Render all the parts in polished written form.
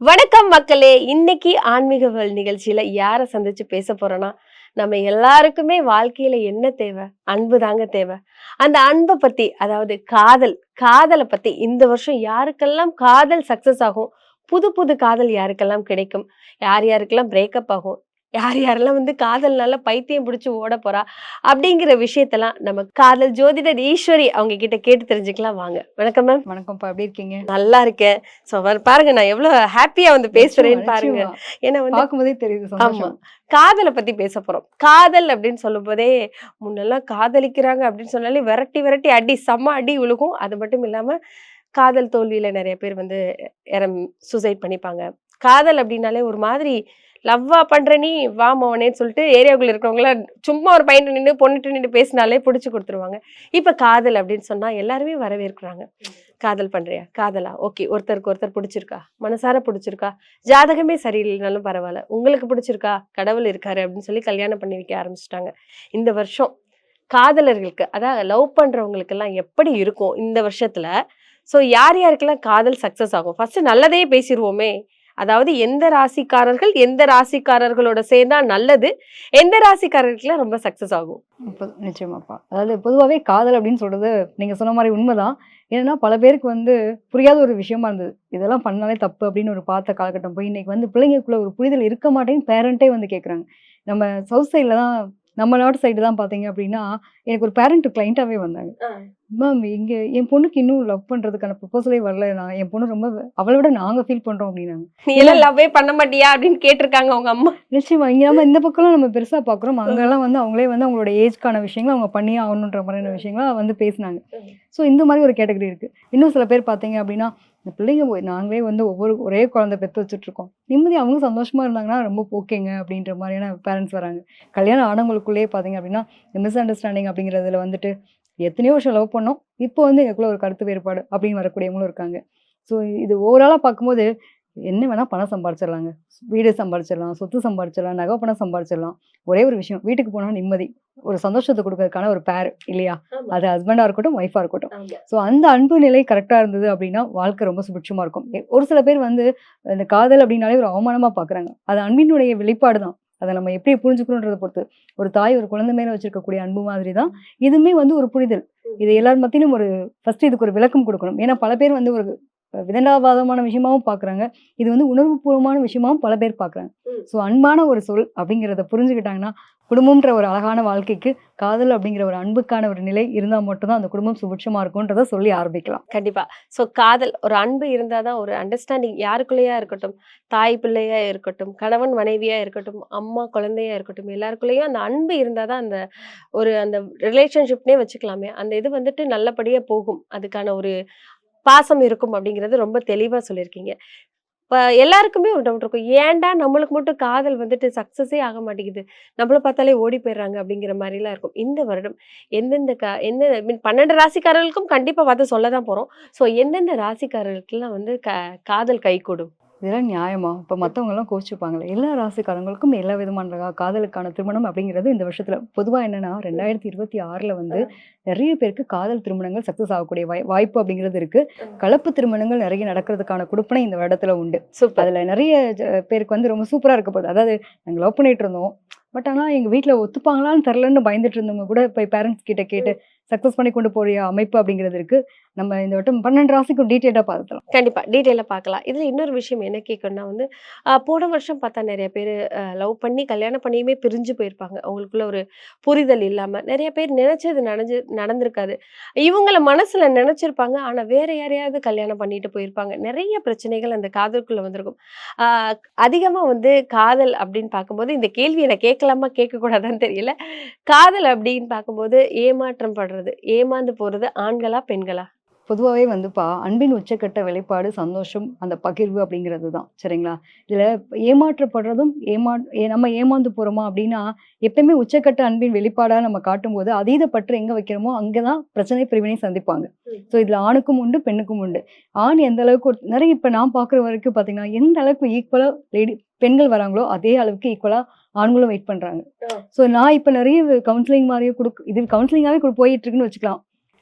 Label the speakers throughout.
Speaker 1: வணக்கம் மக்களே. இன்னைக்கு ஆன்மீக வேல் நிகழ்ச்சியில யாரை சந்திச்சு பேச போறோம்னா, நம்ம எல்லாருக்குமே வாழ்க்கையில என்ன தேவை? அன்பு தாங்க தேவை. அந்த அன்பை பத்தி, அதாவது காதலை பத்தி இந்த வருஷம் யாருக்கெல்லாம் காதல் சக்சஸ் ஆகும், புது புது காதல் யாருக்கெல்லாம் கிடைக்கும், யார் யாருக்கெல்லாம் பிரேக்கப் ஆகும், யார் யாரெல்லாம் காதல்னால பைத்தியம் பிடிச்சு ஓட போறா அப்படிங்கிற விஷயத்தெல்லாம் நம்ம காதல் ஜோதிடர் ஈஸ்வரி அவங்க கிட்ட கேட்டு தெரிஞ்சுக்கலாம். வாங்க. வணக்கம் மேம்.
Speaker 2: வணக்கம்ப்பா, எப்படி இருக்கீங்க?
Speaker 1: நல்லா இருக்கேன். ஸோ பாருங்க, நான் எவ்வளவு ஹாப்பியா பேசுறேன்னு பாருங்க. ஏன்னா
Speaker 2: பார்க்கும்போதே தெரியுது
Speaker 1: ஆமா,
Speaker 2: சந்தோஷம்.
Speaker 1: காதலை பத்தி பேச போறோம். காதல் அப்படின்னு சொல்லும் போதே, முன்னெல்லாம் காதலிக்கிறாங்க அப்படின்னு சொன்னாலே விரட்டி விரட்டி அடி, செம்ம அடி விழுகும். அது மட்டும் இல்லாம காதல் தோல்வியில நிறைய பேர் சூசைட் பண்ணிப்பாங்க. காதல் அப்படின்னாலே ஒரு மாதிரி லவ்வா பண்ற நீ வா மவனேன்னு சொல்லிட்டு ஏரியாவுக்குள்ள இருக்கிறவங்கள சும்மா ஒரு பையன் நின்று பொண்ணுட்டு நின்று பேசினாலே பிடிச்சு கொடுத்துருவாங்க. இப்ப காதல் அப்படின்னு சொன்னா எல்லாருமே வரவேற்கிறாங்க. காதல் பண்றியா? காதலா? ஓகே. ஒருத்தருக்கு ஒருத்தர் பிடிச்சிருக்கா? மனசார பிடிச்சிருக்கா? ஜாதகமே சரியில்லைனாலும் பரவாயில்ல, உங்களுக்கு பிடிச்சிருக்கா? கடவுள் இருக்காரு அப்படின்னு சொல்லி கல்யாணம் பண்ணி வைக்க ஆரம்பிச்சிட்டாங்க. இந்த வருஷம் காதலர்களுக்கு, அதாவது லவ் பண்றவங்களுக்கு எல்லாம் எப்படி இருக்கும் இந்த வருஷத்துல? சோ யார் யாருக்கெல்லாம் காதல் சக்சஸ் ஆகும்? ஃபர்ஸ்ட் நல்லதே பேசிடுவோமே. அதாவது எந்த ராசிக்காரர்களோட சேர்ந்தா நல்லது, எந்த ராசிக்காரர்களுக்கு ரொம்ப சக்சஸ் ஆகும்?
Speaker 2: நிச்சயமாப்பா. அதாவது பொதுவாகவே காதல் அப்படின்னு சொல்றது நீங்க சொன்ன மாதிரி உண்மைதான். ஏன்னா பல பேருக்கு புரியாத ஒரு விஷயமா இருந்தது. இதெல்லாம் பண்ணாலே தப்பு அப்படின்னு ஒரு பார்த்த காலகட்டம் போய் இன்னைக்கு பிள்ளைங்களுக்குள்ள ஒரு புரிதல் இருக்க மாட்டேன்னு பேரண்டே கேட்குறாங்க. நம்ம சவுத் சைடில் தான், நம்ம நாட்டு சைடு தான் பார்த்தீங்க அப்படின்னா, எனக்கு ஒரு பேரண்ட் கிளைண்ட்டாவே வந்தாங்க. மேம், இங்கே என் பொண்ணுக்கு இன்னும் லவ் பண்ணுறதுக்கான ப்ரொபோசலே வரல, நான் என் பொண்ணு ரொம்ப அவளை விட நாங்கள் ஃபீல் பண்ணுறோம் அப்படின்னாங்க.
Speaker 1: நீ எல்லாம் லவ்வே பண்ண மாட்டியா அப்படின்னு கேட்டிருக்காங்க அவங்க அம்மா.
Speaker 2: நிச்சயமா இங்கே நம்ம இந்த பக்கம்லாம் நம்ம பெருசாக பார்க்குறோம், அங்கெல்லாம் அவங்களே அவங்களோட ஏஜ்க்கான விஷயங்களை அவங்க பண்ணியே ஆகணுன்ற மாதிரியான விஷயங்களா பேசினாங்க. ஸோ இந்த மாதிரி ஒரு கேட்டகரி இருக்குது. இன்னும் சில பேர் பார்த்தீங்க அப்படின்னா, இந்த பிள்ளைங்க நாங்களே ஒரே குழந்தை பெற்று வச்சுட்ருக்கோம், நிம்மதி அவங்க சந்தோஷமாக இருந்தாங்கன்னா ரொம்ப ஓகேங்க அப்படின்ற மாதிரியான பேரண்ட்ஸ் வராங்க. கல்யாணம் ஆனவங்களுக்குள்ளேயே பார்த்தீங்க அப்படின்னா, இந்த மிஸ் அண்டர்ஸ்டாண்டிங் அப்படிங்கிறதுல எத்தனையோ வருஷம் லவ் பண்ணோம், இப்போ எங்களுக்குள்ள ஒரு கருத்து வேறுபாடு அப்படின்னு வரக்கூடியவங்களும் இருக்காங்க. ஸோ இது ஓவராலாக பார்க்கும்போது என்ன வேணால் பணம் சம்பாரிச்சிடலாங்க, வீடு சம்பாரிச்சிடலாம், சொத்து சம்பாரிச்சிடலாம், நகை பணம் சம்பாரிச்சிடலாம். ஒரே ஒரு விஷயம், வீட்டுக்கு போனால் நிம்மதி, ஒரு சந்தோஷத்தை கொடுக்கறதுக்கான ஒரு பேர் இல்லையா? அது ஹஸ்பண்டாக இருக்கட்டும், ஒய்ஃபாக இருக்கட்டும். ஸோ அந்த அன்பு நிலை கரெக்டாக இருந்தது அப்படின்னா வாழ்க்கை ரொம்ப சுபிட்சமாக இருக்கும். ஒரு சில பேர் இந்த காதல் அப்படின்னாலே ஒரு அவமானமாக பார்க்குறாங்க. அது அன்பினுடைய வெளிப்பாடு தான். அதை நம்ம எப்படி புரிஞ்சுக்கணுன்றதை பொறுத்து, ஒரு தாய் ஒரு குழந்தை மேலே வச்சிருக்கக்கூடிய அன்பு மாதிரி தான் இதுவுமே ஒரு புரிதல். இது எல்லார் மத்தியிலும் ஃபர்ஸ்ட் இதுக்கு ஒரு விளக்கம் கொடுக்கணும். ஏன்னா பல பேர் ஒரு விதண்டாவாதமான விஷயமாவும் பார்க்குறாங்க, இது உணர்வுபூர்வமான விஷயமாவும் பல பேர் பார்க்குறாங்க. ஸோ அன்பான ஒரு சொல் அப்படிங்கிறத புரிஞ்சுக்கிட்டாங்கன்னா, குடும்பம்ன்ற ஒரு அழகான வாழ்க்கைக்கு காதல் அப்படிங்கிற ஒரு அன்புக்கான ஒரு நிலை இருந்தால் மட்டும்தான் அந்த குடும்பம் சுபிட்சமாக இருக்கும்ன்றதை சொல்லி ஆரம்பிக்கலாம்.
Speaker 1: கண்டிப்பா. ஸோ காதல், ஒரு அன்பு இருந்தாதான் ஒரு அண்டர்ஸ்டாண்டிங் யாருக்குள்ளேயா இருக்கட்டும், தாய் பிள்ளையா இருக்கட்டும், கணவன் மனைவியா இருக்கட்டும், அம்மா குழந்தையா இருக்கட்டும், எல்லாருக்குள்ளேயும் அந்த அன்பு இருந்தாதான் அந்த ரிலேஷன்ஷிப்னே வச்சுக்கலாமே, அந்த இது நல்லபடியா போகும், அதுக்கான ஒரு பாசம் இருக்கும் அப்படிங்கிறது ரொம்ப தெளிவா சொல்லியிருக்கீங்க. இப்ப எல்லாருக்குமே ஒரு டவுட் இருக்கும், ஏன்டா நம்மளுக்கு மட்டும் காதல் சக்சஸே ஆக மாட்டேங்குது, நம்மள பார்த்தாலே ஓடி போயிடுறாங்க அப்படிங்கிற மாதிரி எல்லாம் இருக்கும். இந்த வருடம் எந்த 12 ராசிக்காரர்களுக்கும் கண்டிப்பா பார்த்து சொல்லதான் போறோம். ஸோ எந்தெந்த ராசிக்காரர்களுக்கெல்லாம் காதல் கைகூடும்?
Speaker 2: இதெல்லாம் நியாயமா? இப்போ மற்றவங்கலாம் கோச்சிப்பாங்களே, எல்லா ராசிக்காரங்களுக்கும் எல்லா விதமான காதலுக்கான திருமணம் அப்படிங்கிறது இந்த வருஷத்துல பொதுவாக என்னன்னா 2026 நிறைய பேருக்கு காதல் திருமணங்கள் சக்சஸ் ஆகக்கூடிய வாய்ப்பு அப்படிங்கிறது இருக்கு. கலப்பு திருமணங்கள் நிறைய நடக்கிறதுக்கான கொடுப்பனை இந்த வருடத்துல உண்டு. அதுல நிறைய பேருக்கு ரொம்ப சூப்பரா இருக்க போகுது. அதாவது நாங்கள் லவ் பண்ணிட்டு இருந்தோம், பட் ஆனால் எங்கள் வீட்டில் ஒத்துப்பாங்களான்னு தெரிலன்னு பயந்துட்டு இருந்தவங்க கூட இப்போ பேரண்ட்ஸ் கிட்ட கேட்டு சக்ஸஸ் பண்ணி கொண்டு போகிற அமைப்பு அப்படிங்கிறது இருக்கு. நம்ம இந்த வட்டம் 12 ராசிக்கும் டீட்டெயிலாக பார்க்கலாம்.
Speaker 1: கண்டிப்பா டீட்டெயிலாக பார்க்கலாம். இதுல இன்னொரு விஷயம் என்ன கேட்கணும்னா போன வருஷம் பார்த்தா நிறைய பேர் லவ் பண்ணி கல்யாணம் பண்ணியுமே பிரிஞ்சு போயிருப்பாங்க. அவங்களுக்குள்ள ஒரு புரிதல் இல்லாம நிறைய பேர் நினைச்சது நடந்திருக்காது. இவங்கள மனசுல நினைச்சிருப்பாங்க, ஆனா வேற யாரையாவது கல்யாணம் பண்ணிட்டு போயிருப்பாங்க. நிறைய பிரச்சனைகள் அந்த காதலுக்குள்ள வந்திருக்கும். அதிகமா காதல் அப்படின்னு பார்க்கும்போது, இந்த கேள்வி எனக்கு கேட்கலாமா கேட்கக்கூடாதான்னு தெரியல. காதல் அப்படின்னு பார்க்கும்போது ஏமாற்றம் படுறது, ஏமாந்து போறது ஆண்களா பெண்களா?
Speaker 2: பொதுவாகவே அன்பின் உச்சக்கட்ட வெளிப்பாடு சந்தோஷம், அந்த பகிர்வு அப்படிங்கிறது தான். சரிங்களா? இதில் ஏமாற்றப்படுறதும் நம்ம ஏமாந்து போகிறோமா அப்படின்னா, எப்பயுமே உச்சக்கட்ட அன்பின் வெளிப்பாடாக நம்ம காட்டும்போது அதீத பற்று எங்கே வைக்கிறோமோ அங்கே தான் பிரச்சனை பிரிவினை சந்திப்பாங்க. ஸோ இதில் ஆணுக்கும் உண்டு, பெண்ணுக்கும் உண்டு. ஆண் எந்த அளவுக்கு நிறைய இப்போ நான் பார்க்குற வரைக்கும் பார்த்தீங்கன்னா, எந்த அளவுக்கு ஈக்குவலாக பெண்கள் வராங்களோ அதே அளவுக்கு ஈக்குவலாக ஆண்களும் வெயிட் பண்ணுறாங்க. ஸோ நான் இப்போ நிறைய கவுன்சிலிங் மாதிரியே இது கவுன்சிலிங்காகவே போயிட்டு இருக்குன்னு வச்சுக்கலாம்.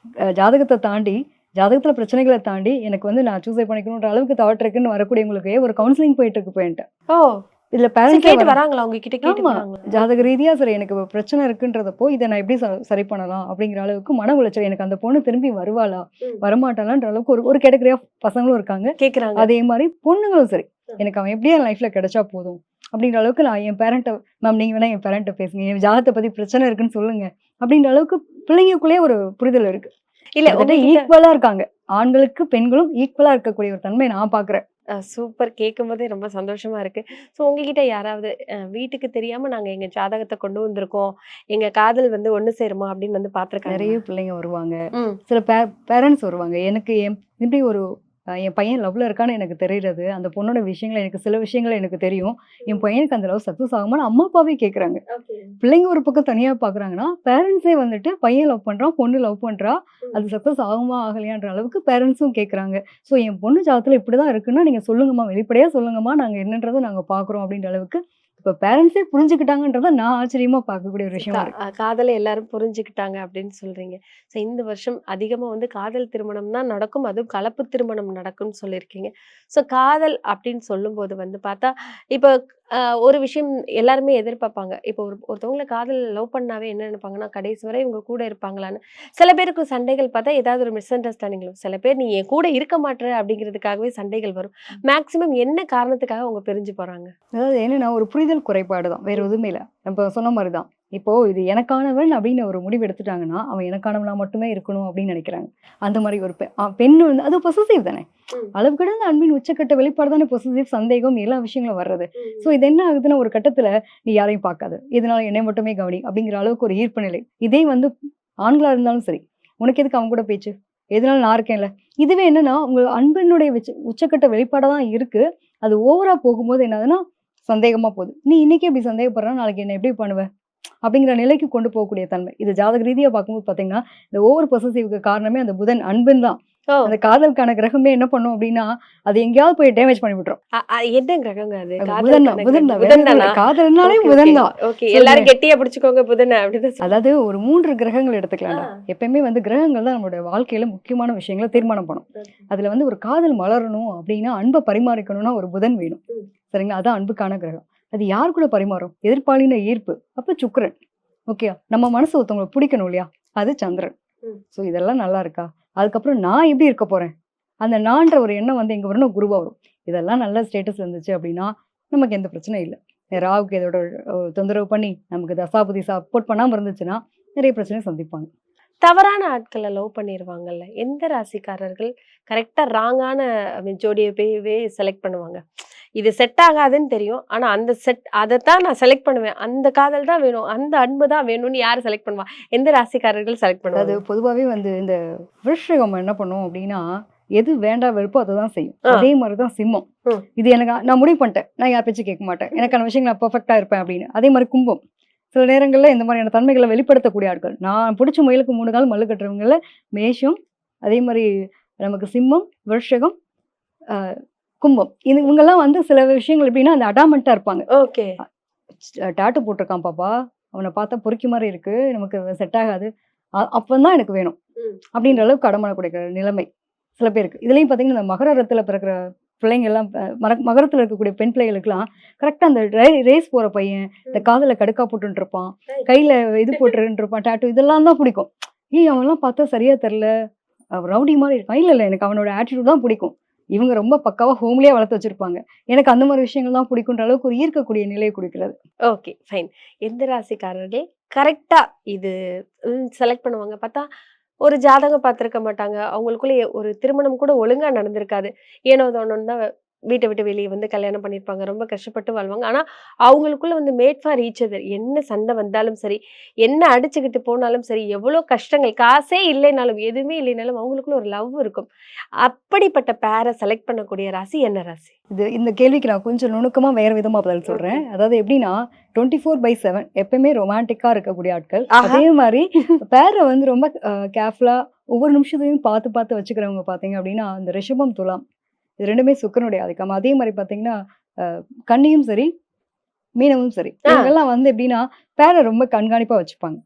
Speaker 2: ஜாதகத்தை தாண்டி ஜாதகத்துல பிரச்சனைகளை தாண்டி எனக்கு வந்து நான் சூசைட் பண்ணிக்கணுன்ற அளவுக்கு தாட் இருக்குன்னு வரக்கூடியவங்களுக்கு ஒரு கவுன்சிலிங் போயிட்டு இருக்கு போயிட்டு
Speaker 1: ஓ
Speaker 2: இதுல
Speaker 1: சரி,
Speaker 2: பேரண்ட்ஸே
Speaker 1: கேட்டு வராங்களா உங்ககிட்ட கேட்டு
Speaker 2: ஆமா
Speaker 1: வராங்களா?
Speaker 2: ஜாதக ரீதியா சரி எனக்கு பிரச்சனை இருக்குன்றதப்போ இதை நான் எப்படி சரி பண்ணலாம் அப்படிங்கிற அளவுக்கு மன உளைச்சல் எனக்கு அந்த பொண்ணு திரும்பி வருவாளா
Speaker 1: ம்.
Speaker 2: வரமாட்டாளான்ற அளவுக்கு ஒரு கேட்டகரி ஆஃப் பசங்களும் இருக்காங்க.
Speaker 1: கேக்குறாங்க.
Speaker 2: அதே மாதிரி பொண்ணுங்களும் சரி எனக்கு அவன் எப்படியா லைஃப்ல கிடைச்சா போதும் அப்படிங்கிற அளவுக்கு நான் என் பேரண்ட்டை மேம் நீங்க வேணா என் பேரண்ட்டை பேசுங்க என் ஜாதகத்தை பத்தி பிரச்சனை இருக்குன்னு சொல்லுங்க அப்படின்ற அளவுக்கு பிள்ளைங்களுக்குள்ளேயே ஒரு புரிதல் இருக்கு.
Speaker 1: இல்ல
Speaker 2: கிட்டத்தட்ட
Speaker 1: உங்ககிட்ட
Speaker 2: ஈக்குவலா இருக்காங்க. ஆண்களுக்கு பெண்களும் ஈக்குவலா இருக்கக்கூடிய ஒரு தன்மை நான் பாக்குறேன்.
Speaker 1: சூப்பர், கேட்கும்போதே ரொம்ப சந்தோஷமா இருக்கு. ஸோ உங்ககிட்ட யாராவது வீட்டுக்கு தெரியாம நாங்க எங்க ஜாதகத்தை கொண்டு வந்திருக்கோம், எங்க காதல் வந்து ஒண்ணு சேருமா அப்படின்னு வந்து
Speaker 2: நிறைய
Speaker 1: பார்த்துருக்காங்களா?
Speaker 2: பிள்ளைங்க வருவாங்க.
Speaker 1: ம்.
Speaker 2: சில பேரண்ட்ஸ் வருவாங்க. எனக்கு எப்படி ஒரு என் பையன் லவ்ல இருக்கான்னு எனக்கு தெரியுறது. அந்த பொண்ணோட விஷயங்கள் எனக்கு சில விஷயங்கள் எனக்கு தெரியும். என் பையனுக்கு அந்த லவ் சக்சஸ் ஆகுமான்னு அம்மா அப்பாவே கேட்குறாங்க.
Speaker 1: ஓகே.
Speaker 2: பிள்ளைங்க ஒரு பக்கம் தனியா பார்க்குறாங்கன்னா, பேரண்ட்ஸே வந்துட்டு பையன் லவ் பண்றான், பொண்ணு லவ் பண்றா.
Speaker 1: ம்.
Speaker 2: அது சக்சஸ் ஆகுமா ஆகலையான்ற அளவுக்கு பேரண்ட்ஸும் கேட்குறாங்க. ஸோ என் பொண்ணு ஜாதகத்துல இப்படிதான் இருக்குன்னா நீங்க சொல்லுங்கம்மா, வெளிப்படையா சொல்லுங்கம்மா, நாங்க என்னன்றதை நாங்க பார்க்குறோம் அப்படின்ற அளவுக்கு இப்ப பேரண்ட்ஸே புரிஞ்சுக்கிட்டாங்கன்றத நான் ஆச்சரியமா பார்க்கக்கூடிய ஒரு விஷயமா இருக்கு.
Speaker 1: காதலை எல்லாரும் புரிஞ்சுக்கிட்டாங்க அப்படின்னு சொல்றீங்க. ஸோ இந்த வருஷம் அதிகமா வந்து காதல் திருமணம் தான் நடக்கும், அதுவும் கலப்பு திருமணம் நடக்கும்னு சொல்லியிருக்கீங்க. ஸோ காதல் அப்படின்னு சொல்லும்போது வந்து பார்த்தா இப்போ ஒரு விஷயம் எல்லாருமே எதிர்பார்ப்பாங்க. இப்போ ஒருத்தவங்கள காதல் லவ் பண்ணாவே என்ன நினைப்பாங்கன்னா கடைசி வரை இவங்க கூட இருப்பாங்களான்னு. சில பேருக்கு சண்டைகள் பார்த்தா ஏதாவது ஒரு மிஸ் அண்டர்ஸ்டாண்டிங் வரும். சில பேர் நீ என் கூட இருக்க மாட்ற அப்படிங்கிறதுக்காகவே சண்டைகள் வரும். மேக்ஸிமம் என்ன காரணத்துக்காக அவங்க பிரிஞ்சு போறாங்க?
Speaker 2: அதாவது என்னன்னா ஒரு புரிதல் குறைபாடு தான். வேற எதுவுமே இல்ல. நம்ம சொன்ன மாரி தான். இப்போ இது எனக்கானவன் அப்படின்னு ஒரு முடிவு எடுத்துட்டாங்கன்னா, அவன் எனக்கானவனா மட்டுமே இருக்கணும் அப்படின்னு நினைக்கிறாங்க. அந்த மாரி ஒரு பெண் வந்து அது பொசசிவ் தானே.
Speaker 1: ம்.
Speaker 2: அளவு கடந்த அன்பின் உச்சக்கட்ட வெளிப்பாடு தானே பொசசிவ், சந்தேகம் எல்லா விஷயங்களும் வர்றது. ஸோ
Speaker 1: ம்.
Speaker 2: இது என்ன ஆகுதுன்னா ஒரு கட்டத்துல நீ யாரையும் பார்க்காத. இதனால என்னை மட்டுமே கவனி அப்படிங்கிற அளவுக்கு ஒரு ஈர்ப்பு நிலை. இதே வந்து ஆண்களா இருந்தாலும் சரி. உனக்கு எதுக்கு அவன் கூட பேச்சு? எதனால நான் இருக்கேன்ல. இதுவே என்னன்னா உங்க அன்பினுடைய உச்சக்கட்ட வெளிப்பாடா தான் இருக்கு. அது ஓவரா போகும்போது என்ன ஆகுதுன்னா சந்தேகமா போகுது. நீ இன்னைக்கே இப்படி சந்தேகப்படுறா, நாளைக்கு என்ன எப்படி பண்ணுவ? அப்படிங்கிற நிலைக்கு கொண்டு போகக்கூடிய தன்மை. இது ஜாதக ரீதியா பார்க்கும்போது பார்த்தீங்கன்னா, இந்த ஓவர் பொசசிவ்க்கு காரணமே அந்த புதன் அன்புன்னு தான்.
Speaker 1: ஓ!
Speaker 2: அந்த காதலுக்கான கிரகமே என்ன பண்ணும் அப்படின்னா, அது எங்கேயாவது போய் டேமேஜ் பண்ணி விட்டுரும்.
Speaker 1: என்ன கிரகங்க அது?
Speaker 2: அது புதன் தான்,
Speaker 1: காதலுக்கான
Speaker 2: புதன்
Speaker 1: கிரகம்
Speaker 2: தான். வேற
Speaker 1: புதன்
Speaker 2: எதுவும் இல்ல.
Speaker 1: தானா?
Speaker 2: காதல்னாலே
Speaker 1: ஓகே, ஓகே.
Speaker 2: புதன் தான்.
Speaker 1: ஓகே.
Speaker 2: ஸோ
Speaker 1: எல்லாரும் கெட்டியா பிடிச்சுக்கோங்க புதன அப்படிதான்
Speaker 2: அதாவது ஒரு 3 கிரகங்கள் எடுத்துக்கலாம்டா.
Speaker 1: ஆ.
Speaker 2: எப்பயுமே வந்து கிரகங்கள் தான் நம்மளுடைய வாழ்க்கையில முக்கியமான விஷயங்கள தீர்மானம் பண்ணும். அதுல வந்து ஒரு காதல் மலரணும் அப்படின்னா, அன்ப பரிமாறிக்கணும்னா ஒரு புதன் வேணும்.
Speaker 1: ம்.
Speaker 2: சரிங்களா? அதான் அன்புக்கான கிரகம். அது யார் கூட பரிமாறும்? எதிர்ப்பாலின ஈர்ப்பு. அப்ப சுக்கிரன். ஓகேயா? நம்ம மனசு ஒருத்தவங்கள பிடிக்கணும் இல்லையா? அது சந்திரன்.
Speaker 1: ம்.
Speaker 2: ஸோ இதெல்லாம் நல்லா இருக்கா? அதுக்கப்புறம் நான் எப்படி இருக்க போறேன்? அந்த நான்ற ஒரு எண்ணம் வந்து எங்க வரும்னா குருவா வரும். இதெல்லாம் நல்ல ஸ்டேட்டஸ் இருந்துச்சு அப்படின்னா, நமக்கு எந்த பிரச்சனையும் இல்ல. ராகுக்கு இதோட தொந்தரவு பண்ணி, நமக்கு தசாபுதி சப்போர்ட் பண்ணாம இருந்துச்சுன்னா, நிறைய பிரச்சனைய சந்திப்பாங்க.
Speaker 1: தவறான ஆட்கள லவ் பண்ணிருவாங்கல்ல. எந்த ராசிக்காரர்கள் கரெக்ட்டா ராங்கான ஜோடிய போய் செலக்ட் பண்ணுவாங்க? இது செட் ஆகாதுன்னு தெரியும். ஆனா அந்த அதத்தான் நான் செலக்ட் பண்ணுவேன். அந்த காதல் தான் வேணும். அந்த அன்பு தான் வேணும்னு யாரு செலக்ட் பண்ணுவா? எந்த ராசிக்காரர்கள் செலக்ட்
Speaker 2: அதாவது
Speaker 1: பண்ணுவாங்க?
Speaker 2: பொதுவாவே வந்து இந்த விருச்சிகம் என்ன பண்ணும் அப்படின்னா, எது வேண்டா வெறுப்போ அததான் செய்யும்.
Speaker 1: ஆ.
Speaker 2: அதே மாரி தான் சிம்மம்.
Speaker 1: ம்.
Speaker 2: இது எனக்கு நான் முடிவு பண்ணிட்டேன். நான் யார் பேச்சும் கேட்க மாட்டேன். எனக்கான விஷயங்கள் நான் பெர்ஃபெக்ட்டா இருப்பேன் அப்படின்னு. அதே மாரி கும்பம். சில நேரங்கள்ல இந்த மாதிரியான தன்மைகள வெளிப்படுத்தக்கூடிய ஆட்கள். நான் புடிச்ச முயலுக்கு 3 கால் மல்லு கட்டுறவங்கள்ல மேஷம், அதே மாரி நமக்கு சிம்மம், விருச்சிகம், அ கும்பம். இவங்கலாம் வந்து சில விஷயங்கள் எப்படின்னா, அந்த அடாமன்ட்டா இருப்பாங்க.
Speaker 1: ஓகே.
Speaker 2: டாட்டூ போட்டுருக்கான் பாப்பா. அவன பார்த்தா பொறுக்கி மாரி இருக்கு. நமக்கு செட் ஆகாது. அப்பந்தான் எனக்கு வேணும்.
Speaker 1: ம்.
Speaker 2: அப்படின்ற அளவுக்கு அடமான கொடுக்கிற நிலைமை சில பேருக்கு. இதுலயும் பார்த்தீங்கன்னா, இந்த மகரத்துல பிறக்கிற பிள்ளைங்கலாம் மகரத்துல இருக்கக்கூடிய பெண் பிள்ளைகளுக்கெல்லாம் கரெக்ட்டா அந்த ரேஸ் போற பையன், இந்த காதுல கடுக்கா போட்டுட்டு இருப்பான். கையில இது போட்டுட்டு இருப்பான் டாட்டூ இதெல்லாம் தான் பிடிக்கும். ஏய் அவன்லாம் பார்த்தா சரியா தெரியல. ரவுடி மாரி இருக்கான். இல்ல, இல்ல எனக்கு அவனோட ஆட்டிட்யூட் தான் பிடிக்கும். இவங்க ரொம்ப பக்காவா ஹோம்லியா வளர்த்து வச்சிருப்பாங்க. எனக்கு அந்த மாரி விஷயங்கள் தான் பிடிக்குன்ற அளவுக்கு ஒரு ஈர்க்கக்கூடிய நிலையை குடுக்கிறது.
Speaker 1: ஓகே. ஃபைன். எந்த ராசிக்காரர்கள் கரெக்ட்டா இது செலக்ட் பண்ணுவாங்க? பார்த்தா ஒரு ஜாதகம் பார்த்திருக்க மாட்டாங்க. அவங்களுக்குள்ள ஒரு திருமணம் கூட ஒழுங்கா நடந்திருக்காது. ஏனோ தானோன்னு தான் வீட்ட விட்டு வெளிய வந்து கல்யாணம் பண்ணியிருப்பாங்க. ரொம்ப கஷ்டப்பட்டு வாழ்வாங்க. ஆனா, அவங்களுக்குள்ள வந்து மேட் ஃபார் ஈச் அதர். என்ன சண்டை வந்தாலும் சரி, என்ன அடிச்சுக்கிட்டு போனாலும் சரி, எவ்வளோ கஷ்டங்கள் காசே இல்லைனாலும், எதுவுமே இல்லைனாலும் அவங்களுக்குள்ள ஒரு லவ் இருக்கும். அப்படிப்பட்ட பேர செலக்ட் பண்ணக்கூடிய ராசி என்ன ராசி?
Speaker 2: இந்த கேள்விக்கு நான் கொஞ்சம் நுணுக்கமா வேற விதமா பதில் சொல்றேன். அதாவது எப்படின்னா 24/7 எப்பயுமே ரொமான்டிக்கா இருக்கக்கூடிய ஆட்கள்.
Speaker 1: ஆஹா.
Speaker 2: அதே மாரி பேர வந்து ரொம்ப கேர்ஃபுல்லா ஒவ்வொரு நிமிஷத்தையும் பார்த்து பார்த்து வச்சுக்கிறவங்க பார்த்தீங்க அப்படின்னா, இந்த ரிஷபம், துலாம் இது 2மே சுக்கிரனுடைய ஆதிக்கம். அதே மாரி பார்த்தீங்கன்னா, அ கன்னியும் சரி, மீனமும் சரி.
Speaker 1: ஆ.
Speaker 2: இவங்கெல்லாம் வந்து எப்படின்னா, பேர ரொம்ப கண்காணிப்பா வச்சுப்பாங்க.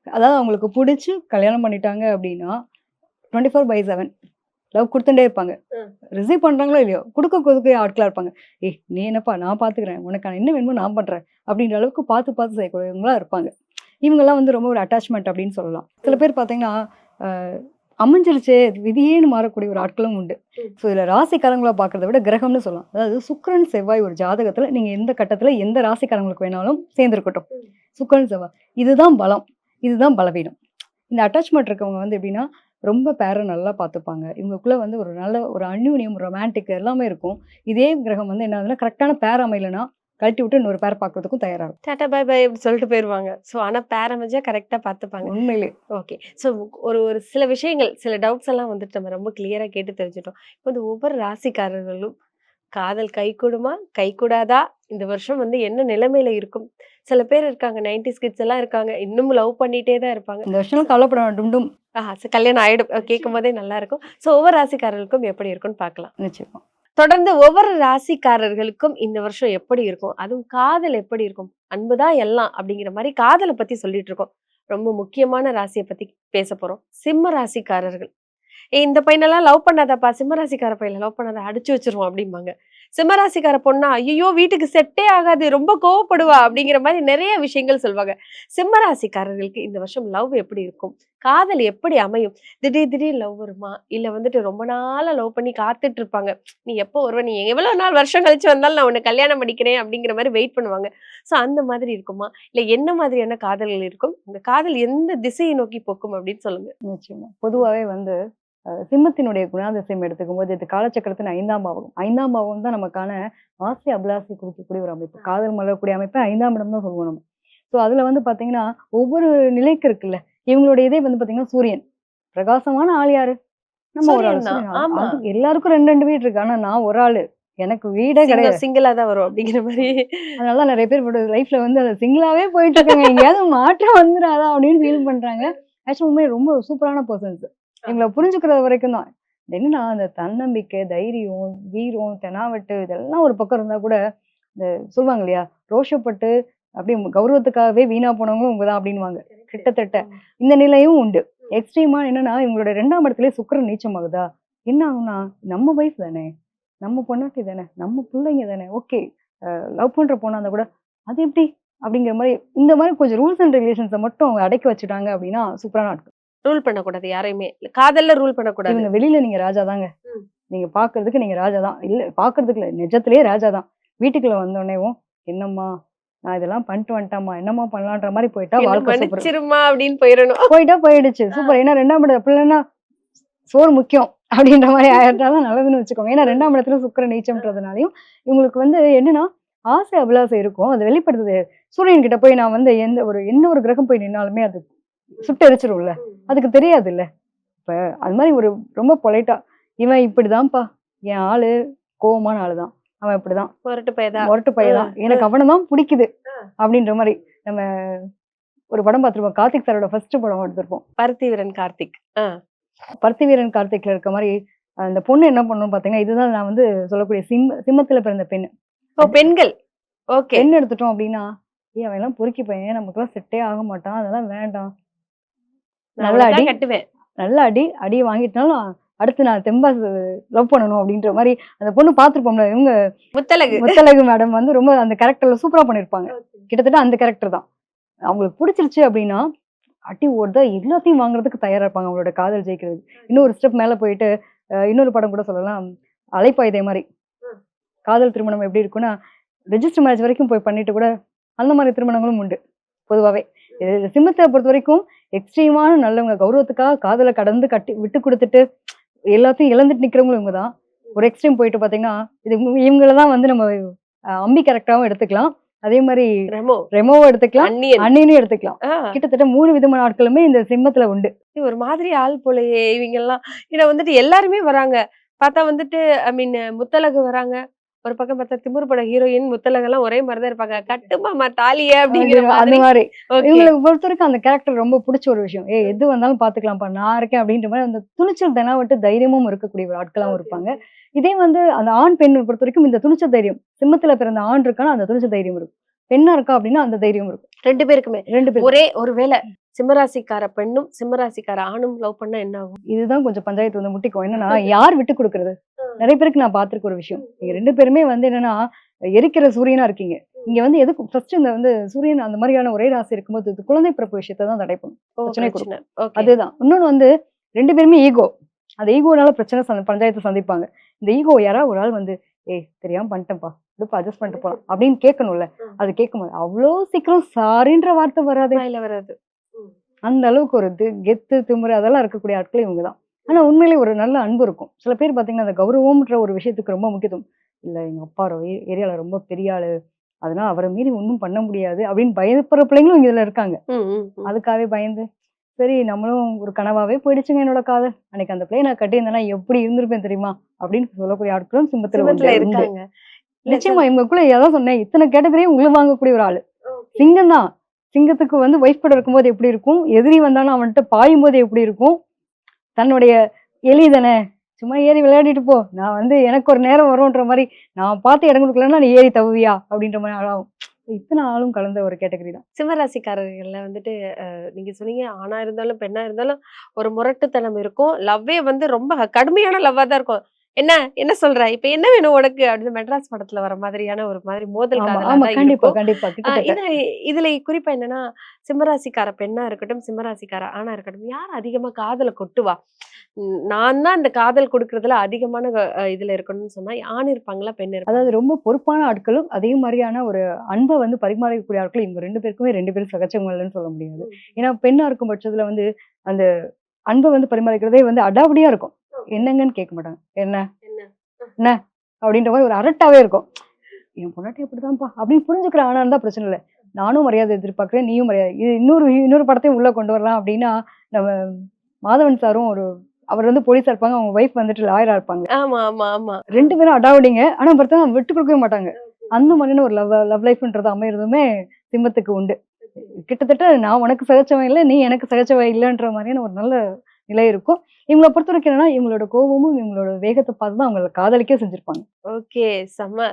Speaker 2: அதாவது அவங்களுக்கு புடிச்சு கல்யாணம் பண்ணிட்டாங்க அப்படின்னா, 24/7 லவ் கொடுத்துட்டே இருப்பாங்க.
Speaker 1: ம்.
Speaker 2: ரிசீவ் பண்றாங்களோ இல்லையோ கொடுக்க ஆட்களா இருப்பாங்க. ஏய் நீ என்னப்பா நான் பாத்துக்கிறேன், உனக்கு என்ன வேணுமோ நான் பண்றேன் அப்படின்ற அளவுக்கு பார்த்து செய்யக்கூடியவங்களா இருப்பாங்க. இவங்கெல்லாம் வந்து ரொம்ப ஒரு அட்டாச்மெண்ட் அப்படின்னு சொல்லலாம். சில பேர் பார்த்தீங்கன்னா அமைஞ்சிருச்சே விதியேன்னு மாறக்கூடிய ஒரு ஆட்களும் உண்டு.
Speaker 1: ம்.
Speaker 2: ஸோ இதில் ராசிக்காரங்களா பார்க்கறத விட கிரகம்னு சொல்லலாம். அதாவது சுக்கிரன் செவ்வாய் ஒரு ஜாதகத்துல நீங்க எந்த கட்டத்துல எந்த ராசிக்காரங்களுக்கு வேணாலும் சேர்ந்துருக்கட்டும்.
Speaker 1: ம்.
Speaker 2: சுக்கிரன் செவ்வாய் இதுதான் பலம், இதுதான் பலவீனம். இந்த அட்டாச்மெண்ட் இருக்கவங்க வந்து எப்படின்னா ரொம்ப பேரை நல்லா பார்த்துப்பாங்க. இவங்களுக்குள்ள வந்து ஒரு நல்ல ஒரு அந்யூன்யம், ரொமான்டிக் எல்லாமே இருக்கும். இதே கிரகம் வந்து என்ன ஆகுதுன்னா கரெக்டான பேர் அமையலைன்னா கழட்டி விட்டு இன்னொரு பேர் பார்க்கறதுக்கும் தயாரா இருக்கும்.
Speaker 1: டாடா பை பை அப்படி சொல்லிட்டு போயிருவாங்க. ஸோ ஆனா பேர் அமைஞ்சா கரெக்டா பார்த்துப்பாங்க.
Speaker 2: உண்மையிலே
Speaker 1: ஓகே. ஸோ ஒரு ஒரு சில விஷயங்கள், சில டவுட்ஸ் எல்லாம் வந்துட்டு நம்ம ரொம்ப கிளியரா கேட்டு தெரிஞ்சுட்டோம். இப்போ இந்த ஒவ்வொரு ராசிக்காரர்களும் காதல் கைகூடுமா? கைகூடாதா? இந்த வருஷம் வந்து என்ன நிலைமையில இருக்கும்? சில பேர் இருக்காங்க 90s கிட்ஸ் எல்லாம் இருக்காங்க. இன்னும் லவ் பண்ணிட்டே தான் இருப்பாங்க.
Speaker 2: இந்த வருஷம் கவலைப்பட வேண்டாம். டும்
Speaker 1: கல்யாணம் ஆயிடும். கேட்கும்போதே நல்லா இருக்கும். ஸோ ஒவ்வொரு ராசிக்காரர்களுக்கும் எப்படி இருக்கும்னு பார்க்கலாம்.
Speaker 2: நிச்சயமா.
Speaker 1: தொடர்ந்து ஒவ்வொரு ராசிக்காரர்களுக்கும் இந்த வருஷம் எப்படி இருக்கும்? அதுவும் காதல் எப்படி இருக்கும்? அன்புதான் எல்லாம் அப்படிங்கிற மாதிரி காதலை பத்தி சொல்லிட்டு இருக்கோம். ரொம்ப முக்கியமான ராசியை பத்தி பேச போறோம். சிம்ம ராசிக்காரர்கள். இந்த பையனெல்லாம் லவ் பண்ணாதப்பா, சிம்மராசிக்கார பையனை லவ் பண்ணாத அடிச்சு வச்சிருவோம் அப்படிம்பாங்க. சிம்மராசிக்கார பொண்ணா ஐயோ வீட்டுக்கு செட்டே ஆகாது, ரொம்ப கோவப்படுவா அப்படிங்கிற மாதிரி நிறைய விஷயங்கள் சொல்லுவாங்க. சிம்மராசிக்காரர்களுக்கு இந்த வருஷம் லவ் எப்படி இருக்கும்? காதல் எப்படி அமையும்? திடீர் லவ் வருமா? இல்ல வந்துட்டு ரொம்ப நாளா லவ் பண்ணி காத்துட்டு இருப்பாங்க. நீ எப்போ வருவ? நீ எவ்வளவு நாள் வருஷம் கழிச்சு வந்தாலும் நான் உன்னை கல்யாணம் பண்ணிக்கிறேன் அப்படிங்கிற மாதிரி வெயிட் பண்ணுவாங்க. சோ அந்த மாதிரி இருக்குமா? இல்ல என்ன மாதிரியான காதல்கள் இருக்கும்? இந்த காதல் எந்த திசையை நோக்கி போக்கும் அப்படின்னு சொல்லுங்க.
Speaker 2: நிச்சயமா. பொதுவாவே வந்து சிம்மத்தினுடைய குணாதிசயம் எடுத்துக்கும்போது இது காலச்சக்கரத்தின் 5ஆம் பாவம். 5ஆம் பாவம் தான் நமக்கான ஆசை அபிலாசை குறிக்கக்கூடிய ஒரு அமைப்பு. காதல் மலரக்கூடிய அமைப்பு 5ஆம் இடம் தான் சொல்லுவோம் நம்ம. ஸோ அதுல வந்து பாத்தீங்கன்னா ஒவ்வொரு நிலைக்கு இருக்குல்ல, இவங்களுடைய இதே வந்து பாத்தீங்கன்னா சூரியன். பிரகாசமான ஆள் யாரு? நம்ம ஒரு ஆளு
Speaker 1: சூரியன் தான்.
Speaker 2: சூரியன்.
Speaker 1: ஆமா.
Speaker 2: அது எல்லாருக்கும் 2 வீடு இருக்கு. ஆனா நான் ஒரு ஆளு. எனக்கு வீடே கிடையாது.
Speaker 1: சிங்கிளா தான் வரும் அப்படிங்கிற மாதிரி.
Speaker 2: அதனால நிறைய பேர் லைஃப்ல வந்து அதை சிங்கிளாவே போயிட்டு இருக்காங்க. எங்கேயாவது மாற்றம் வந்துடாதா அப்படின்னு ஃபீல் பண்றாங்க. ஆக்சுவலி உண்மையிலே ரொம்ப சூப்பரான பர்சன்ஸ். இவங்களை புரிஞ்சுக்கிறது வரைக்கும் தான். என்னன்னா அந்த தன்னம்பிக்கை, தைரியம், வீரம், தெனாவட்டு இதெல்லாம் ஒரு பக்கம் இருந்தா கூட இந்த சொல்லுவாங்க இல்லையா, ரோஷப்பட்டு அப்படியே கௌரவத்துக்காகவே வீணா போனவங்களும் இவங்க தான் அப்படின்வாங்க. கிட்டத்தட்ட இந்த நிலையும் உண்டு. எக்ஸ்ட்ரீமா என்னன்னா இவங்களோட 2ஆம் இடத்துலயே சுக்கிரன் நீச்சமாகுதா, என்ன ஆகும்னா நம்ம வைஃப் தானே, நம்ம பொண்டாட்டி தானே, நம்ம பிள்ளைங்க தானே, ஓகே லவ் பண்ற பொண்ணா இருந்தா கூட அது எப்படி அப்படிங்கிற மாதிரி இந்த மாதிரி கொஞ்சம் ரூல்ஸ் அண்ட் ரெகுலேஷன்ஸை மட்டும் அவங்க அடக்கி வச்சுட்டாங்க அப்படின்னா சூப்பரான ஆட்கள்.
Speaker 1: ரூல் பண்ணக்கூடாது யாரையுமே. காதல்ல ரூல் பண்ணக்கூடாது.
Speaker 2: இவங்க வெளியில நீங்க ராஜா தாங்க.
Speaker 1: ம்.
Speaker 2: நீங்க பாக்குறதுக்கு நீங்க ராஜா தான். இல்ல பாக்குறதுக்கு இல்ல, நிஜத்திலேயே ராஜா தான். வீட்டுக்குள்ள வந்தோடனேவும் என்னம்மா நான் இதெல்லாம் பண்ணிட்டு வந்துட்டாமா, என்னம்மா பண்ணலான்ற மாதிரி போயிட்டா
Speaker 1: என்ன
Speaker 2: வாழ்க்கை சூப்பர்.
Speaker 1: மன்னிச்சிருமா அப்படின்னு போயிடணும்.
Speaker 2: போயிட்டா போயிடுச்சு சூப்பர். ஏன்னா 2ஆம் இடம் பிள்ளைன்னா சோறு முக்கியம் அப்படின்ற மாதிரி ஆயிட்டாதான் நல்லதுன்னு வச்சுக்கோங்க. ஏன்னா 2ஆம் இடத்துல சுக்கிரன் நீச்சம்ன்றதுனாலையும் இவங்களுக்கு வந்து என்னன்னா ஆசை அபிலாசை இருக்கும். அது வெளிப்படுத்துது. சூரியன் கிட்ட போய் நான் வந்து எந்த ஒரு கிரகம் போய் நின்னாலுமே அது சுட்டு எரிச்சிரும்ல, அதுக்கு தெரியாது இல்ல. இப்ப அது மாதிரி ஒரு ரொம்ப பொலைட்டா இவன் இப்படிதான்ப்பா, என் ஆளு கோவமான ஆளுதான், அவன் இப்படிதான்
Speaker 1: பொருட்டு போயதா.
Speaker 2: மொரட்டு பையதான், எனக்கு அவனை தான் பிடிக்குது அப்படின்ற மாதிரி. நம்ம ஒரு படம் பார்த்திருப்போம், கார்த்திக் சாரோட ஃபர்ஸ்ட் படம் எடுத்திருப்போம்,
Speaker 1: பருத்தி வீரன் கார்த்திக்.
Speaker 2: பருத்தி வீரன் கார்த்திக்ல இருக்க மாதிரி. அந்த பொண்ணு என்ன பண்ணணும் பாத்தீங்கன்னா, இதுதான் நான் வந்து சொல்லக்கூடிய சிம்மத்துல பிறந்த பெண்.
Speaker 1: ஓ பெண்கள். ஓகே.
Speaker 2: பெண் எடுத்துட்டோம் அப்படின்னா, அவன் எல்லாம் பொறுக்கி பையன், நமக்குலாம் செட்டே ஆக மாட்டான், அதெல்லாம் வேண்டாம், நல்ல அடி
Speaker 1: கட்டுவேன்.
Speaker 2: நல்ல அடியை வாங்கிட்டாலும் அடுத்து நான் தெம்பா லவ் பண்ணணும் அப்படின்ற மாதிரி அந்த பொண்ணு பார்த்துருப்போம்ல. இவங்க முத்தழகு மேடம் வந்து ரொம்ப அந்த கேரக்டர்ல சூப்பரா பண்ணிருப்பாங்க. கிட்டத்தட்ட அந்த கேரக்டர் தான். அவங்களுக்கு பிடிச்சிருச்சு அப்படின்னா அடி ஓடுதா எல்லாத்தையும் வாங்குறதுக்கு தயாரா இருப்பாங்க அவங்களோட காதல் ஜெயிக்கிறது. இன்னொரு ஸ்டெப் மேல போயிட்டு இன்னொரு படம் கூட சொல்லலாம், அலைப்பாயுதே மாதிரி. காதல் திருமணம் எப்படி இருக்குன்னா ரெஜிஸ்டர் மேரேஜ் வரைக்கும் போய் பண்ணிட்டு கூட அந்த மாதிரி திருமணங்களும் உண்டு பொதுவாகவே. சிம்மத்தை பொறுத்த வரைக்கும் எக்ஸ்ட்ரீமான நல்லவங்க, கௌரவத்துக்காக காதலை கடந்து கட்டி விட்டு கொடுத்துட்டு எல்லாத்தையும் இழந்துட்டு நிக்கிறவங்களும் இவங்க தான். ஒரு எக்ஸ்ட்ரீம் போயிட்டு பாத்தீங்கன்னா இது இவங்களதான் வந்து நம்ம அம்பி கேரக்டராவும் எடுத்துக்கலாம், அதே மாதிரி ரெமோவும் எடுத்துக்கலாம், அண்ணியும் எடுத்துக்கலாம். கிட்டத்தட்ட 3 விதமான ஆட்களுமே இந்த சிம்மத்துல உண்டு.
Speaker 1: ஒரு மாதிரி ஆள் போலயே இவங்க எல்லாம். ஏன்னா வந்துட்டு எல்லாருமே வராங்க பார்த்தா வந்துட்டு ஐ மீன் முத்தழகு வராங்க, ஒரு பக்கம் பார்த்தா திமிரு பட ஹீரோயின் முத்தழகு எல்லாம் ஒரே மாதிரிதான் இருப்பாங்க. கட்டுமாமா தாலிய அப்படிங்கிற
Speaker 2: அந்த மாதிரி. இவங்களுக்கு பொறுத்த வரைக்கும் அந்த கேரக்டர் ரொம்ப பிடிச்ச ஒரு விஷயம். எது வந்தாலும் பாத்துக்கலாம்ப்பா, நான் இருக்கேன் அப்படின்ற மாதிரி அந்த துணிச்சல் தெனாவட்டு தைரியமும் இருக்கக்கூடிய ஒரு ஆட்களாவும் இருப்பாங்க. இதே வந்து அந்த ஆண் பெண் பொறுத்த வரைக்கும் இந்த துணிச்சல் தைரியம், சிம்மத்துல பிறந்த ஆண் இருக்கான அந்த துணிச்சல் தைரியம் இருக்கும், பெண்ணா இருக்கா அப்படின்னா அந்த தைரியம் இருக்கும்.
Speaker 1: 2 பேருக்குமே. ஒரே ஒருவேளை சிம்மராசிக்கார பெண்ணும் சிம்மராசிக்கார ஆணும் லவ் பண்ணா என்ன ஆகும்?
Speaker 2: இதுதான் கொஞ்சம் பஞ்சாயத்து வந்து முட்டிக்கும். என்னன்னா, யார் விட்டு குடுக்குறது? நெறைய பேருக்கு நான் பார்த்திருக்க ஒரு விஷயம். நீங்க 2 பேருமே வந்து என்னன்னா, எரிக்கிற சூரியனா இருக்கீங்க. இங்க வந்து எதுக்கு ஃபர்ஸ்ட் இந்த வந்து சூரியன் அந்த மாரியான ஒரே ராசி இருக்கும்போது, இது குழந்தை பிறப்பு விஷயத்த தான் தடை பண்ணும்.
Speaker 1: ஓ,
Speaker 2: பிரச்சனை
Speaker 1: பிரச்சனை.
Speaker 2: குடுக்கும்.
Speaker 1: ஓகே.
Speaker 2: அதுதான். இன்னொன்னு வந்து 2 பேருமே ஈகோ. அந்த ஈகோனால பிரச்சனை பஞ்சாயத்த சந்திப்பாங்க. இந்த ஈகோ யாராவது ஒரு ஆள் வந்து, "ஏய் தெரியாம பண்ணிட்டேன்ப்பா. விடுப்பா அட்ஜஸ்ட் பண்ணிட்டு போலாம்." அப்படின்னு கேட்கணும்ல. அது கேட்கும்போது, அவ்ளோ சீக்கிரம் சாரின்ற வார்த்தை வராதே.
Speaker 1: வாயில வராது.
Speaker 2: அந்த அளவுக்கு ஒரு கெத்து, திமிரு அதெல்லாம் இருக்கக்கூடிய ஆட்கள் இவங்க தான். ஆனா உண்மையிலேயே ஒரு நல்ல அன்பு இருக்கும். சில பேர் பார்த்தீங்கன்னா, அந்த கௌரவம்ன்ற ஒரு விஷயத்துக்கு ரொம்ப முக்கியத்துவம். இல்ல எங்க அப்பா ஏரியால ரொம்ப பெரிய ஆளு. அதனால அவர மீறி ஒண்ணும் பண்ண முடியாது அப்படின்னு பயப்படுற பிள்ளைங்களும் இதுல இருக்காங்க.
Speaker 1: ம், ம், ம்.
Speaker 2: அதுக்காகவே பயந்து, சரி நம்மளும் ஒரு கனவாவே போயிடுச்சுங்க என்னோட காதல். அன்னைக்கு அந்த பிள்ளைய நான் கட்டியிருந்தேன்னா எப்படி இருந்திருப்பேன் தெரியுமா? அப்படின்னு சொல்லக்கூடிய ஆட்களும் சிம்மத்துல
Speaker 1: சிம்மத்துல
Speaker 2: உண்டு.
Speaker 1: இருக்காங்க. இல்ல
Speaker 2: நிச்சயமா இவங்களுக்குள்ள அதான் சொன்னேன். இத்தனை கேட்டகரியும் உள்ள வாங்கக்கூடிய ஒரு ஆளு. சிங்கம் தான். சிங்கத்துக்கு வந்து ஒய்ஃப் கூட இருக்கும்போது எப்படி இருக்கும்? எதிரி வந்தாலும் அவன்ட்ட பாயும்போது எப்படி இருக்கும்? தன்னுடைய எலி தானே, சும்மா ஏறி விளையாடிட்டு போ. நான் வந்து எனக்கு ஒரு நேரம் வரும்ன்ற மாரி, நான் பார்த்து இடம் குடுக்கலன்னா, நீ ஏறி தவுவியா? அப்படின்ற மாரி ஆளாகும். இத்தன ஆளும் கலந்த ஒரு கேட்டகரி தான்.
Speaker 1: சிம்மராசிக்காரர்கள்ல வந்துட்டு நீங்க சொன்னீங்க ஆணா இருந்தாலும் பெண்ணா இருந்தாலும் ஒரு முரட்டுத்தனம் இருக்கும். லவ்வே வந்து ரொம்ப கடுமையான லவ்வா தான் இருக்கும். என்ன என்ன சொல்ற? இப்ப என்ன வேணும் உனக்கு? அப்படின்னு மெட்ராஸ் படத்துல வர மாதிரியான ஒரு மாதிரி மோதல்
Speaker 2: ஆமா,
Speaker 1: காதலா
Speaker 2: ஆமா.
Speaker 1: தான்
Speaker 2: கண்டிப்பா,
Speaker 1: இருக்கும்.
Speaker 2: கண்டிப்பா. கிட்டத்தட்ட.
Speaker 1: இதுல இதுல குறிப்பா என்னன்னா, சிம்மராசிக்கார பெண்ணா இருக்கட்டும், சிம்மராசிக்கார ஆணா இருக்கட்டும், யார் அதிகமா காதல கொட்டுவா? நான் தான் இந்த காதல் குடுக்குறதுல அதிகமான இதுல இருக்கணும்னு சொன்னா, ஆண் இருப்பாங்களா? பெண்
Speaker 2: அதாவது
Speaker 1: இருப்பாங்களா?
Speaker 2: ரொம்ப பொறுப்பான ஆட்களும், அதே மாரியான ஒரு அன்ப வந்து பரிமாறிக்கக்கூடிய ஆட்களும் இவங்க 2 பேருக்குமே 2 பேரும் சகச்சவங்க இல்லன்னு சொல்ல முடியாது.
Speaker 1: ம்.
Speaker 2: ஏன்னா, பெண்ணா இருக்கும் பட்சத்துல வந்து, அந்த அன்ப வந்து பரிமாறிக்கிறதே வந்து அடாவடியா இருக்கும்.
Speaker 1: ஓகே.
Speaker 2: என்னங்கன்னு கேட்க மாட்டாங்க. என்ன?
Speaker 1: என்ன?
Speaker 2: என்ன? அப்படின்ற மாரி ஒரு அரட்டாவே இருக்கும். என் பொண்டாட்டி அப்படிதான்ப்பா அப்படின்னு புரிஞ்சுக்கிற ஆணா இருந்தா பிரச்சனை இல்ல. நானும் மரியாதை எதிர்பார்க்கிறேன். நீயும் மரியாதை இது இன்னொரு இன்னொரு படத்தையும் உள்ள கொண்டு வரலாம் அப்படின்னா, நம்ம மாதவன் சாரும் அவர் வந்து போலீஸா இருப்பாங்க. அவங்க ஒய்ஃப் வந்துட்டு லாயரா இருப்பாங்க.
Speaker 1: ஆமா, ஆமா, ஆமா.
Speaker 2: 2 பேரும் அடாவடிங்க. ஆனா பார்த்தா விட்டு குடுக்கவே மாட்டாங்க. அந்த மாதிரியான ஒரு லவ் லைஃப்ன்றது அமையறதுமே சிம்மத்துக்கு உண்டு. கிட்டத்தட்ட நான் உனக்கு சகிச்சவன் இல்ல, நீ எனக்கு சகிச்சவ இல்லன்ற மாரியான ஒரு நல்ல நிலை இருக்கும். இவங்கள பொறுத்தவரைக்கும் என்னன்னா, இவங்களோட கோவமும், இவங்களோட வேகத்த பார்த்து தான் அவங்கள காதலிக்கவே செஞ்சிருப்பாங்க.
Speaker 1: ஓகே. செம்ம.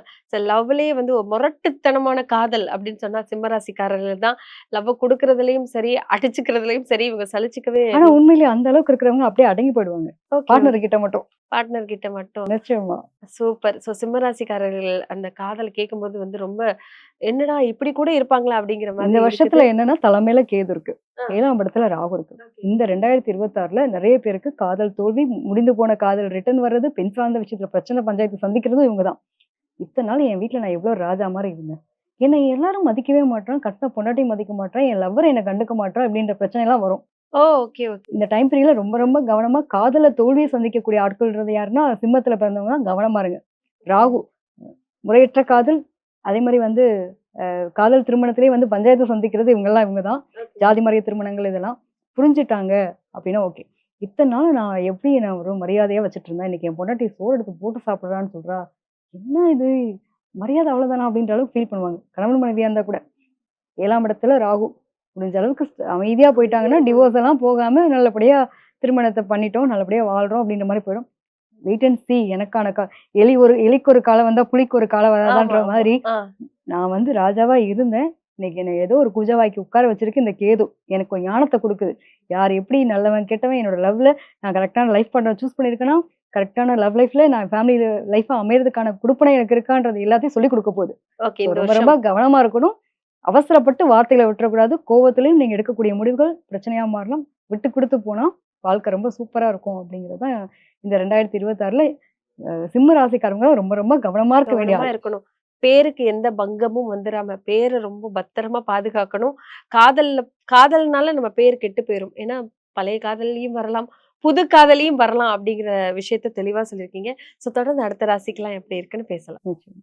Speaker 1: லவ்லயே வந்து ஒரு முரட்டுத்தனமான காதல் அப்படின்னு சொன்னா சிம்மராசிக்காரர்கள் தான். லவ்வ குடுக்குறதுலயும் சரி, அடிச்சுக்கிறதுலயும் சரி, இவங்க சலிச்சுக்கவே
Speaker 2: ஆனா உண்மையிலேயே அந்த அளவுக்கு இருக்கிறவங்க அப்படியே அடங்கி போயிடுவாங்க.
Speaker 1: ஓகே.
Speaker 2: பார்ட்னர் கிட்ட மட்டும்.
Speaker 1: பார்ட்னர் கிட்ட மட்டும்.
Speaker 2: நிச்சயமா.
Speaker 1: சூப்பர். சிம்மராசிக்காரர்கள் அந்த காதல் கேட்கும்போது வந்து ரொம்ப, என்னடா இப்படி கூட இருப்பாங்களா? அப்படிங்கிற
Speaker 2: இந்த
Speaker 1: மாதிரி இருக்குது.
Speaker 2: வருஷத்துல என்னன்னா, தலைமையில கேது இருக்கு.
Speaker 1: ஆ.
Speaker 2: 7ஆம் இடத்துல ராகு இருக்கு.
Speaker 1: ஓகே.
Speaker 2: இந்த 2026ல நெறைய பேருக்கு காதல் தோல்வி, முடிந்து போன காதல் ரிட்டர்ன் வர்றது, பெண் சார்ந்த விஷயத்துல பிரச்சனை, பஞ்சாயத்து சந்திக்கிறதும் இவங்க தான். இத்தன நாள் என் வீட்ல நான் எவ்ளோ ராஜா மாரி இருந்தேன். என்னை எல்லாரும் மதிக்கவே மாட்றான். கட்டின பொண்டாட்டியும் மதிக்க மாட்றான். என் லவ்வர் என்ன கண்டுக்க மாட்றான். இப்படின்ற பிரச்சனைலாம் வரும்.
Speaker 1: ஓ! Okay, okay.
Speaker 2: இந்த டைம் பீரியட்ல ரொம்ப ரொம்ப கவனமா காதல்ல தோல்விய சந்திக்கக்கூடிய ஆட்கள்ன்றது யாருன்னா, சிம்மத்துல பிறந்தவங்க தான் கவனமா இருங்க. ராகு முறையற்ற காதல், அதே மாரி வந்து காதல் திருமணத்திலேயே வந்து பஞ்சாயத்து சந்திக்கிறது இவங்க தான். ஜாதி மறிய திருமணங்கள் இதெல்லாம். புரிஞ்சுட்டாங்க அப்படின்னா ஓகே. இத்தன நாள் நான் எப்படி நான் ஒரு மரியாதையா வச்சுட்டு இருந்தேன். இன்னைக்கு என் பொண்டாட்டி சோறு எடுத்து போட்டு சாப்பிடுறான்னு சொல்றா. என்ன இது? மரியாதை அவ்வளோதானா? அப்படின்ற அளவுக்கு ஃபீல் பண்ணுவாங்க. கணவன் மனைவியா இருந்தா கூட. 7ஆம் இடத்துல ராகு. முடிஞ்ச அளவுக்கு அமைதியா போயிட்டாங்கன்னா, டிவோர்ஸ் எல்லாம் போகாம நல்லபடியா திருமணத்த பண்ணிட்டோம். நல்லபடியா வாழ்றோம் அப்படின்ற மாரி போயிடும். வெயிட் அண்ட் சி எனக்கான எலிக்கு ஒரு காலம் வந்தா புலிக்கு ஒரு காலம்
Speaker 1: ஆமா,
Speaker 2: வராதான்ற
Speaker 1: ஆமா.
Speaker 2: மாரி,
Speaker 1: ஆ.
Speaker 2: நான் வந்து ராஜாவா இருந்தேன். இன்னைக்கு என்ன ஏதோ ஒரு குஜவாய்க்கு உட்கார வச்சிருக்கு இந்த கேது. எனக்கு ஒரு ஞானத்த குடுக்குது. யார் எப்படி நல்லவன், கெட்டவன் என்னோட லவ்ல நான் கரெக்ட்டான லைஃப் பார்ட்னர் சூஸ் பண்ணியிருக்கேனா, கரெக்ட்டான லவ் லைஃப்ல நான் ஃபேமிலி லைஃபா அமையறதுக்கான குடுப்பினை எனக்கு இருக்கான்றது எல்லாத்தையும் சொல்லிக் குடுக்க போகுது.
Speaker 1: ஓகே.
Speaker 2: ஸோ
Speaker 1: இந்த
Speaker 2: ரொம்ப ரொம்ப
Speaker 1: வருஷம்.
Speaker 2: கவனமா இருக்கணும். அவசரப்பட்டு வார்த்தைகள விட்டுறக்கூடாது. கோவத்திலயும் நீங்க எடுக்கக்கூடிய முடிவுகள் பிரச்சனையா மாறலாம். விட்டு குடுத்து போனா வாழ்க்கை ரொம்ப சூப்பரா இருக்கும் அப்படிங்கிறது தான் இந்த 2026ல சிம்ம ராசிக்காரங்க ரொம்ப ரொம்ப கவனமா இருக்க வேண்டிய
Speaker 1: கவனமா
Speaker 2: ஆள்.
Speaker 1: இருக்கணும். பேருக்கு எந்த பங்கமும் வந்துராம, பேர ரொம்ப பத்திரமா பாதுகாக்கணும். காதல்னால நம்ம பேர் கெட்டு போயிரும். ஏன்னா, பழைய காதலியும் வரலாம், புது காதலியும் வரலாம் அப்படிங்கிற விஷயத்த தெளிவா சொல்லியிருக்கீங்க. தொடர்ந்து அடுத்த ராசிக்கலாம் எப்படி இருக்குன்னு பேசலாம்.
Speaker 2: நிச்சயமா.